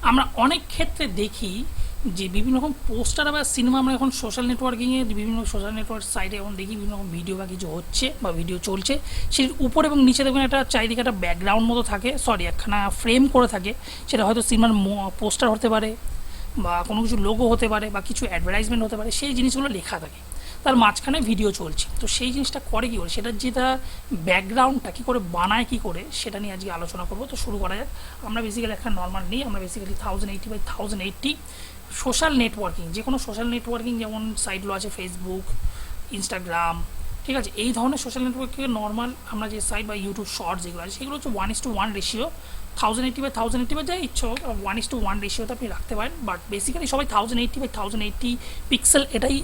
আমরা অনেক ক্ষেত্রে দেখি যে বিভিন্ন রকম পোস্টার বা সিনেমা আমরা এখন সোশ্যাল নেটওয়ার্কিংয়ে বিভিন্ন সোশ্যাল নেটওয়ার্ক সাইটে এখন দেখি বিভিন্ন রকম ভিডিও বা কিছু হচ্ছে বা ভিডিও চলছে, সেই উপর এবং নিচে দেখবেন একটা চারিদিকে একটা ব্যাকগ্রাউন্ড মতো থাকে, সরি একখানা ফ্রেম করে থাকে, সেটা হয়তো সিনেমার পোস্টার হতে পারে বা কোনো কিছু লোগো হতে পারে বা কিছু অ্যাডভার্টাইজমেন্ট হতে পারে, সেই জিনিসগুলো লেখা থাকে, তার মাঝখানে ভিডিও চলছে। তো সেই জিনিসটা করে কী করে, সেটার যেটা ব্যাকগ্রাউন্ডটা কী করে বানায় কী করে, সেটা নিয়ে আজকে আলোচনা করবো। তো শুরু করা যাক। আমরা বেসিক্যালি একটা নর্মাল নিই, আমরা বেসিক্যালি 1080x1080 সোশ্যাল নেটওয়ার্কিং, যে কোনো সোশ্যাল নেটওয়ার্কিং যেমন সাইটগুলো আছে ফেসবুক, ইনস্টাগ্রাম, ঠিক আছে, এই ধরনের সোশ্যাল নেটওয়ার্কিংয়ে নর্মাল আমরা যে সাইট বা ইউটিউব শর্টস যেগুলো আছে সেগুলো হচ্ছে 1:1 রেশিও, 1080x1080 বা যা ইচ্ছা হোক 1:1 রেশিওতে আপনি রাখতে পারেন। বাট বেসিক্যালি সবাই 1080x1080 পিক্সেল এটাই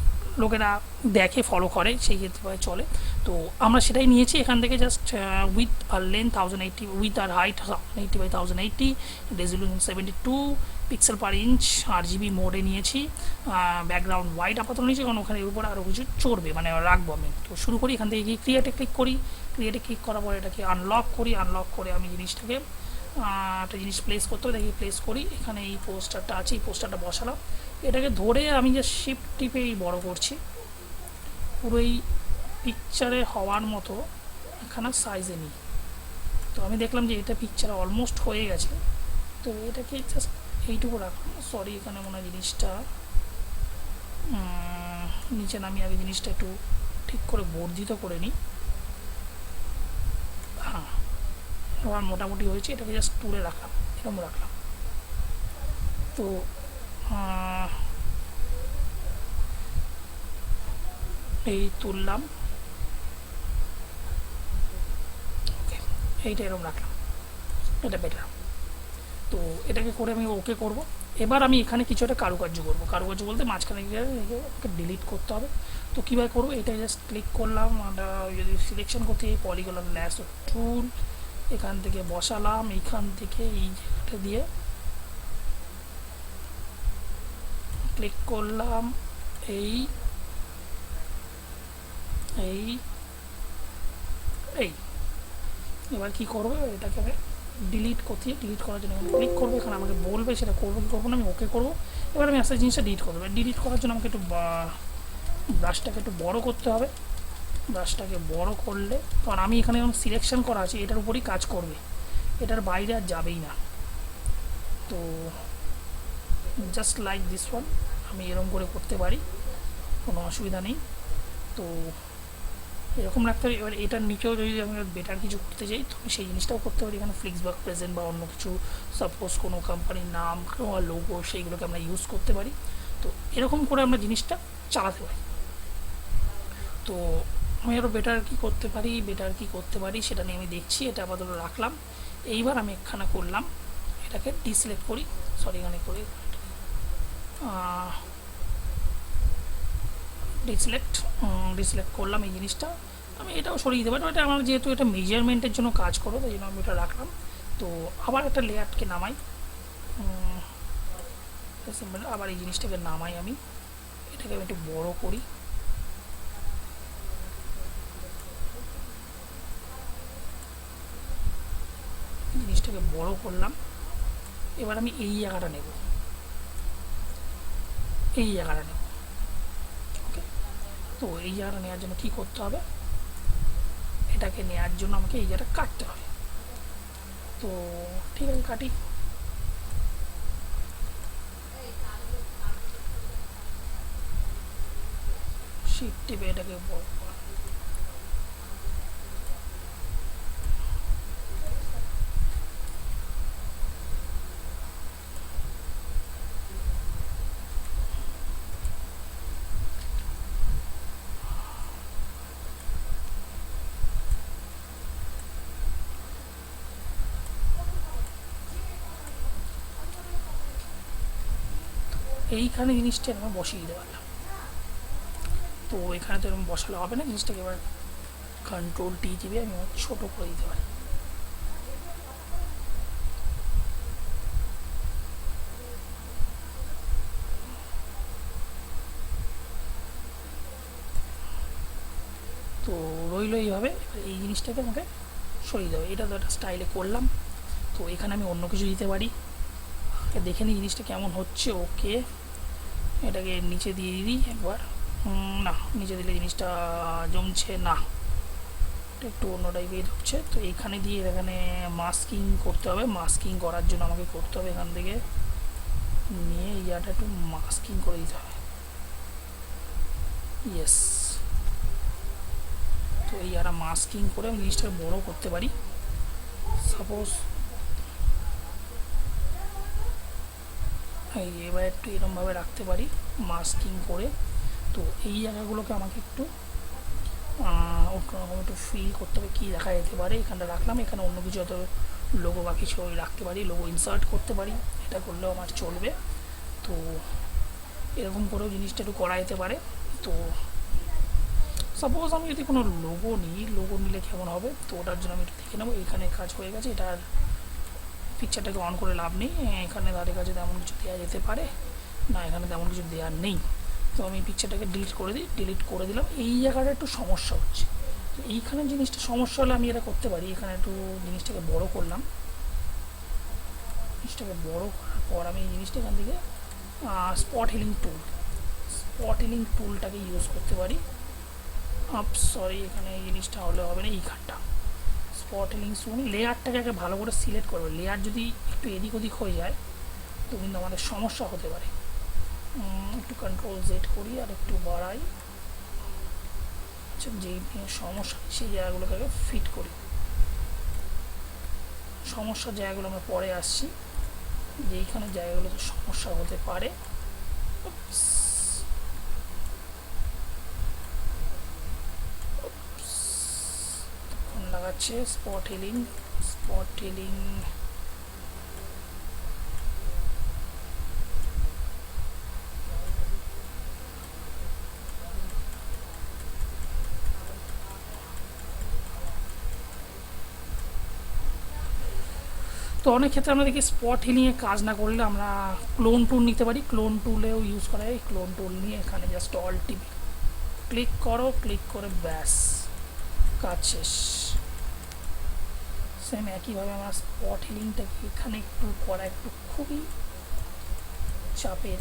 লোকেরা দেখে, ফলো করে, সেই ক্ষেত্রে চলে। তো আমরা সেটাই নিয়েছি এখান থেকে, জাস্ট উইথ আর লেন্থ 1080, উইথ আর height 1080x1080, resolution 72 pixel per inch, RGB মোডে নিয়েছি, ব্যাকগ্রাউন্ড হোয়াইট আপাতত নিয়েছি কারণ ওখানে এর উপর আরও কিছু চড়বে, মানে রাখবো আমি। তো শুরু করি এখান থেকে গিয়ে ক্রিয়েটে ক্লিক করি, ক্রিয়েটে ক্লিক করার পর এটাকে আনলক করি, আনলক করে আমি জিনিসটাকে একটা জিনিস প্লেস করতে হবে, দেখি প্লেস করি, এখানে এই পোস্টারটা আছে, এই পোস্টারটা বসালাম, এটাকে ধরে আমি যে শিফট টিপে বড় করছি, পুরো এই পিকচারে হওয়ার মতো এখানে সাইজে নিই। তো আমি দেখলাম যে এটা পিকচারে অলমোস্ট হয়ে গেছে, তো এটাকে জাস্ট এইটুকু রাখলাম, সরি এখানে মনে হয় জিনিসটা নিচে নামিয়ে আগে জিনিসটা একটু ঠিক করে বর্ধিত করে নিই। হ্যাঁ, আমার মোটামুটি হয়েছে, এটাকে জাস্ট তুলে রাখলাম, এরকম রাখলাম। তো এই তুললাম, ওকে, এইটা এরকম রাখলাম, এটা বেটার। তো এটাকে করে আমি ওকে করব। এবার আমি এখানে কিছু একটা কারুকার্য করবো, কারুকার্য বলতে মাঝখানে গিয়ে ওকে ডিলিট করতে হবে। তো কীভাবে করবো, এটা জাস্ট ক্লিক করলাম, যদি সিলেকশন করতে এই পলিগনাল ল্যাসো টুল, এখান থেকে বসালাম, এইখান থেকে এই জায়গাটা দিয়ে ক্লিক করলাম, এই এই এই এবার কী করবো, এটাকে আমি ডিলিট করতে, ডিলিট করার জন্য ক্লিক করবো, এখানে আমাকে বলবে সেটা করবো কি করবো না, আমি ওকে করবো। এবার আমি আস্তে জিনিসটা ডিলিট করবো, ডিলিট করার জন্য আমাকে একটু ব্রাশটাকে একটু বড় করতে হবে, ব্রাশটাকে বড় করলে, কারণ আমি এখানে যখন সিলেকশন করা আছে এটার উপরই কাজ করবে, এটার বাইরে আর যাবেই না। তো জাস্ট লাইক দিস ওয়ান আমি এরকম করে করতে পারি, কোনো অসুবিধা নেই। তো এরকম রাখতে পারি। এবার এটার নিচেও যদি আমি বেটার কিছু করতে চাই তো আমি সেই জিনিসটাও করতে পারি, এখানে ফ্লিক্স বা প্রেজেন্ট বা অন্য কিছু, সাপোজ কোনো কোম্পানির নাম বা লোগো, সেইগুলোকে আমরা ইউজ করতে পারি। তো এরকম করে আমরা জিনিসটা চালাতে পারি। তো আমি আরও বেটার কী করতে পারি, বেটার কী করতে পারি সেটা নিয়ে আমি দেখছি, এটা আপাতত রাখলাম। এইবার আমি একখানা করলাম, এটাকে ডিসিলেক্ট করি, সরি এখানে করি ডিসিলেক্ট, ডিসিলেক্ট করলাম এই জিনিসটা, আমি এটাও সরিয়ে দিতে পারি, এটা আমার যেহেতু এটা মেজারমেন্টের জন্য কাজ করো তাই জন্য আমি এটা রাখলাম। তো আবার একটা লেয়ারকে নামাই, সিম্পল, আবার এই জিনিসটাকে নামাই, আমি এটাকে আমি একটু বড় করি, জিনিসটাকে বড় করলাম। এবার আমি এই জায়গাটা নেব, এই জায়গাটা নেব, ওকে। তো এই জায়গাটা নেওয়ার জন্য কী করতে হবে, এটাকে নেওয়ার জন্য আমাকে এই জায়গাটা কাটতে হবে। তো ঠিক আছে, কাটি, শিফট টিপে এটাকে বড়, এইখানে জিনিসটা আমি বসিয়ে দিতে পারলাম। তো এখানে তো এরকম বসালে হবে না, জিনিসটাকে এবার কন্ট্রোল টি চিপে আমি ছোটো করে দিতে পারি। তো রইলো এইভাবে, এই জিনিসটাকে আমাকে সরিয়ে দেবে, এটা তো একটা স্টাইলে করলাম। তো এখানে আমি অন্য কিছু দিতে পারি, দেখে নিই জিনিসটা কেমন হচ্ছে। ওকে, এটাকে নিচে দিয়ে দিই একবার। না, নিচে দিলে জিনিসটা জমছে না, একটু অন্য টাইপের হচ্ছে। তো এখানে দিয়ে এখানে মাস্কিং করতে হবে। মাস্কিং করার জন্য আমাকে করতে হবে এখান থেকে নিয়ে ইয়াটা একটু মাস্কিং করে দিতে হবে। ইয়েস, তো এই ইয়াটা মাস্কিং করে আমি জিনিসটাকে বড়ো করতে পারি। সাপোজ এবার একটু এরমভাবে রাখতে পারি মাস্কিং করে। তো এই জায়গাগুলোকে আমাকে একটু ওরকম একটু ফিল করতে হবে কী দেখা যেতে পারে। এখানটা রাখলাম, এখানে অন্য কিছু হয়তো লোগো বা কিছু রাখতে পারি, লোগো ইনসার্ট করতে পারি, এটা করলেও আমার চলবে। তো এরকম করেও জিনিসটা একটু করা যেতে পারে। তো সাপোজ আমি যদি কোনো লোগো নিই, লোগো নিলে কেমন হবে, তো ওটার জন্য আমি একটু দেখে নেবো। এখানে কাজ হয়ে গেছে, এটার পিকচারটাকে অন করে লাভ নেই। এখানে ধারে কাছে তেমন কিছু দেওয়া যেতে পারে না, এখানে তেমন কিছু দেওয়ার নেই। তো আমি পিকচারটাকে ডিলিট করে দিই, ডিলিট করে দিলাম। এই জায়গাটা একটু সমস্যা হচ্ছে, তো এইখানে জিনিসটা সমস্যা হলে আমি এটা করতে পারি। এখানে একটু জিনিসটাকে বড় করলাম, জিনিসটাকে বড় করার পর আমি এই জিনিসটা এখান থেকে স্পট হিলিং টুলটাকে ইউজ করতে পারি। সরি, এখানে এই জিনিসটা হলে হবে না। এইখানটা স্পট হিলিং টুল, লেয়ারটাকে আগে ভালো করে সিলেক্ট করবে। লেয়ার যদি একটু এদিক ওদিক হয়ে যায় তো কিন্তু আমাদের সমস্যা হতে পারে। একটু কন্ট্রোল জেড করি আর একটু বাড়াই, যেই সমস্যা সেই জায়গাগুলোকে আগে ফিট করি। সমস্যার জায়গাগুলো আমরা পরে আসছি, যেইখানে জায়গাগুলোতে সমস্যা হতে পারে। তখন লাগাচ্ছে স্পট হিলিং। তো অনেক ক্ষেত্রে আমরা দেখি স্পট হিলিংয়ে কাজ না করলে আমরা ক্লোন টুল নিতে পারি। ক্লোন টুলেও ইউজ করা হয়। ক্লোন টুল নিয়ে এখানে জাস্ট অল টিপি, ক্লিক করো, ক্লিক করে ব্যাস কাজ শেষ। সেম একইভাবে আমার স্পট হিলিংটাকে এখানে একটু করা একটু খুবই চাপের।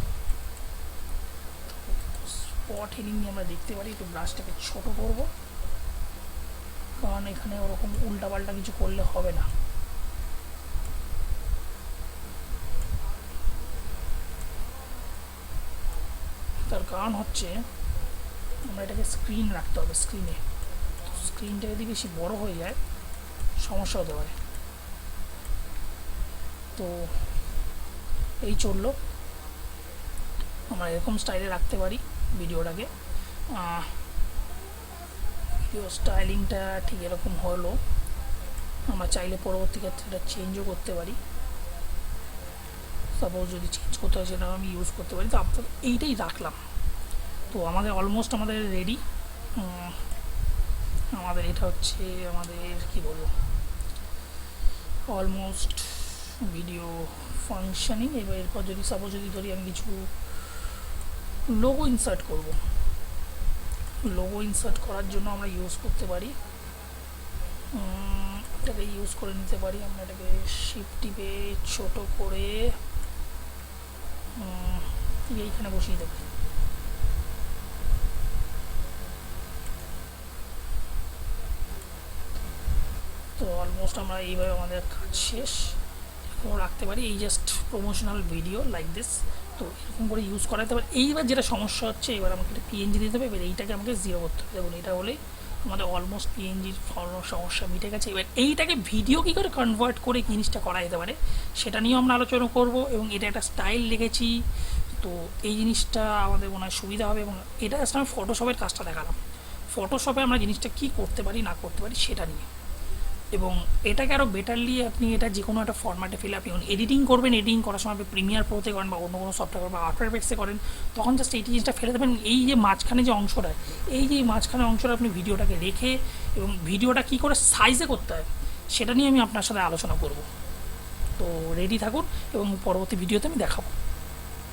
স্পট হিলিং নিয়ে আমরা দেখতে পারি, একটু ব্রাশটাকে ছোট করব, কারণ এখানে ওরকম উল্টাপাল্টা কিছু করলে হবে না। তার কারণ হচ্ছে আমরা এটাকে স্ক্রিন রাখতে হবে। স্ক্রিনটা যদি বেশি বড় হয়ে যায় সমস্যা হতে পারে। তো এই চললো, আমরা এরকম স্টাইলে রাখতে পারি ভিডিওটাকে। ভিডিও স্টাইলিংটা ঠিক এরকম হলো। আমরা চাইলে পরবর্তী ক্ষেত্রে এটা চেঞ্জও করতে পারি। সাপোজ যদি চেঞ্জ করতে হয় সেটা আমি ইউজ করতে পারি। তো আপনার এইটাই রাখলাম। তো আমাদের অলমোস্ট আমাদের রেডি। আমাদের এটা হচ্ছে আমাদের কি বলবো, অলমোস্ট ভিডিও ফাংশনিং। এবার এরপর যদি সাপোজ যদি ধরি আমি কিছু লোগো ইনসার্ট করব, লোগো ইনসার্ট করার জন্য আমরা ইউজ করতে পারি, এটাকে ইউজ করে নিতে পারি। আমরা এটাকে শিফট টিপে ছোট করে এইখানে বসিয়ে দেবো। তো অলমোস্ট আমরা এইভাবে আমাদের কাজ শেষ। এরকম রাখতে পারি, এই just promotional video like this. তো এরকম করে ইউজ করাতে পারি। এইবার যেটা সমস্যা হচ্ছে, এবার আমাকে একটা পিএনজি দিতে হবে। এবার এইটাকে আমাকে জিরো করতে হবে। দেখুন এটা হলেই আমাদের অলমোস্ট পিএনজির সমস্যা মিটে গেছে। এবার এইটাকে ভিডিও কী করে কনভার্ট করে জিনিসটা করা যেতে পারে সেটা নিয়েও আমরা আলোচনা করব। এবং এটা একটা স্টাইল লিখেছি, তো এই জিনিসটা আমাদের মনে হয় সুবিধা হবে। এবং এটা আসলে আমি ফটোশপের কাজটা দেখালাম। ফটোশপে আমরা জিনিসটা কী করতে পারি না করতে পারি সেটা নিয়ে, এবং এটাকে আরও বেটারলি আপনি এটা যে কোনো একটা ফরম্যাটে ফেলে আপনি এডিটিং করবেন। এডিটিং করার সময় আপনি প্রিমিয়ার প্রোতে করেন বা অন্য কোনো সফটওয়্যার বা আফটার এফেক্টসে করেন, তখন জাস্ট এই জিনিসটা ফেলে দেবেন। এই যে মাঝখানে যে অংশটা, এই যে মাঝখানে অংশটা আপনি ভিডিওটাকে রেখে এবং ভিডিওটা কী করে সাইজে করতে হয় সেটা নিয়ে আমি আপনার সাথে আলোচনা করব। তো রেডি থাকুন এবং পরবর্তী ভিডিওতে আমি দেখাবো।